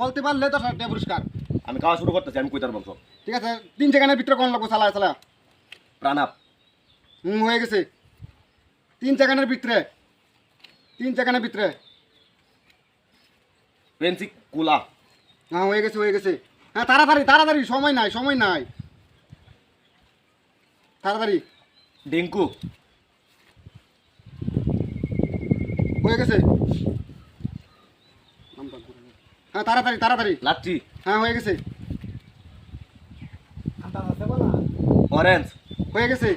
বলতে পারলে তো সব পুরস্কার। আমি খাওয়া শুরু করতেছি, আমি কইতার বংশ। ঠিক আছে 3 সেকেন্ডের ভিতরে কোন লাগবো চালা চালা। প্রাণাপ। হয়ে গেছে 3 সেকেন্ডের ভিতরে 3 সেকেন্ডের ভিতরে। পেন্সি কুলা। হ্যাঁ হয়ে গেছে। হ্যাঁ তাড়াতাড়ি তাড়াতাড়ি, সময় নাই তাড়াতাড়ি। ডিঙ্কু। হয়ে গেছে। হ্যাঁ তাড়াতাড়ি। লাচ্ছি। হ্যাঁ হয়ে গেছে। অরেঞ্জ। হয়ে গেছে।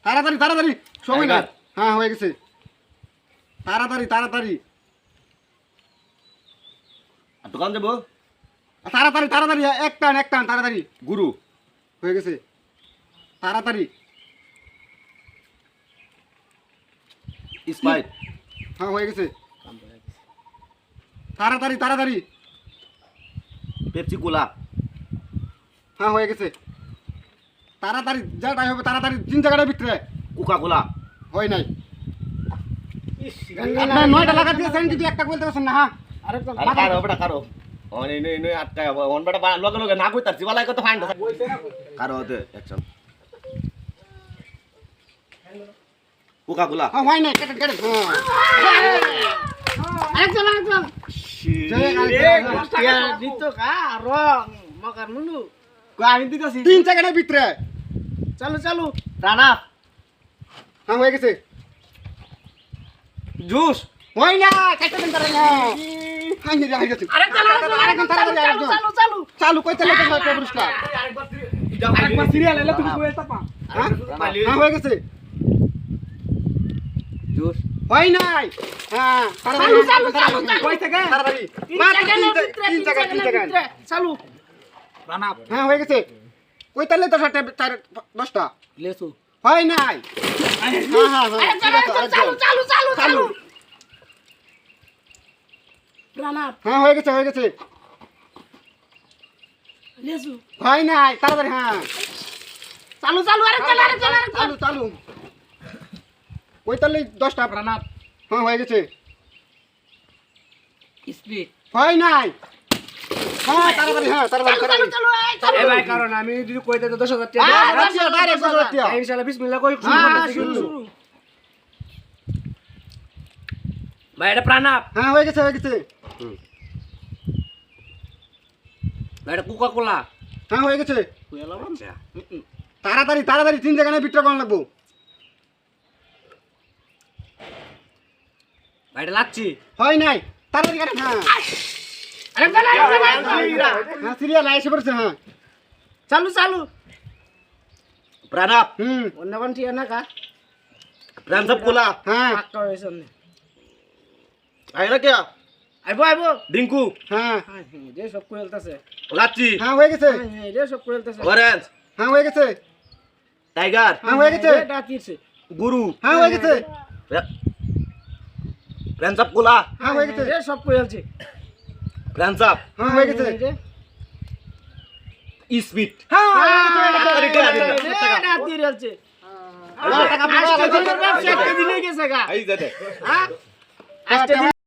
তাড়াতাড়ি সময় নাই। টাইগার। হ্যাঁ হয়ে গেছে। তাড়াতাড়ি আর দোকান যাবো। তাড়াতাড়ি এক টান তাড়াতাড়ি। গুরু। হয়ে গেছে। তাড়াতাড়ি। স্পাইট। হ্যাঁ হয়ে গেছে। তাড়াতাড়ি। পেপসি কুলা। হ্যাঁ হয়ে গেছে। তাড়াতাড়ি যাটাই হবে তাড়াতাড়ি 3 সেকেন্ডের ভিতরে। Coca Cola. হয় নাই। আপনার 9টা লাগা দিয়েছেন, যদি একটা বলতে পারছেন না। হ্যাঁ কারো নই আটকায় অন বেটা লগে না কইতারছি বালাই কত ফাইন কারো হতে অ্যাকশন। কোকা কোলা। হ্যাঁ হয় নাই, কেটে আরেকজন আমি দিতেছি 3 সেকেন্ডের ভিতরে। চালু প্রাণাপ। হ্যাঁ হয়ে গেছে। জুস। হয় না, কেটে দেন তারে না। হ্যাঁ হয়ে গেছে। আরেকজন তাড়াতাড়ি চালু কইতে লাগে তো পুরস্কার। একবার সিরিয়াল এলে তুমি কই তাপা হ্যাঁ হয়ে গেছে। জুস। হয় নাই। হ্যাঁ চালু কই থেকে তাড়াতাড়ি। 3 সেকেন্ড। চালু রানাপ হ্যাঁ হয়ে গেছে। কইতালে তো 10টা লেসু হয় নাই। চালু রানাপ হ্যাঁ হয়ে গেছে। লেসু হয় নাই, তাড়াতাড়ি। হ্যাঁ চালু চালু কইতালে 10টা রানাপ হ্যাঁ হয়ে গেছে। স্পিড হয় নাই। হ্যাঁ তাড়াতাড়ি। এ ভাই কারণ আমি যদি কইতে তো 10,000 টাকা ডাইরেক্ট ইনশাআল্লাহ বিসমিল্লাহ কই শুরু ভাই এটা প্রাণাপ হ্যাঁ হয়ে গেছে। ভাই এটা কোকা কোলা হ্যাঁ হয়ে গেছে। কইলাম তাড়াতাড়ি 3 সেকেন্ডের ভিতরে কোন লাগবো। ভাই এটা লাচ্ছি হয় নাই, তাড়াতাড়ি কাটেন। হ্যাঁ হ্যাঁ সিরিয়াল এসে পড়ছে। হ্যাঁ চালু প্রাণাপ। অন্য কোন ঠিক না কা প্রাণসাপ কোলা। হ্যাঁ পাক্কা হইছে না আইলা কে? আইবো ডিঙ্কু। হ্যাঁ হ্যাঁ রে সব কইলতাছে লাচ্ছি। হ্যাঁ হয়ে গেছে। হ্যাঁ রে সব কইলতাছে অরেঞ্জ। হ্যাঁ হয়ে গেছে। টাইগার। হ্যাঁ হয়ে গেছে। এটা কিছে গুরু। হ্যাঁ হয়ে গেছে। প্রাণসাপ কোলা। হ্যাঁ হয়ে গেছে। রে সব কইলছে প্রাণসাপ। হ্যাঁ হয়ে গেছে। স্পিড। হ্যাঁ এটা দিয়ে রেলছে টাকা আজকে দিনের ব্যবসা একটা দিনে গেছে গা এই যে হ্যাঁ আজকে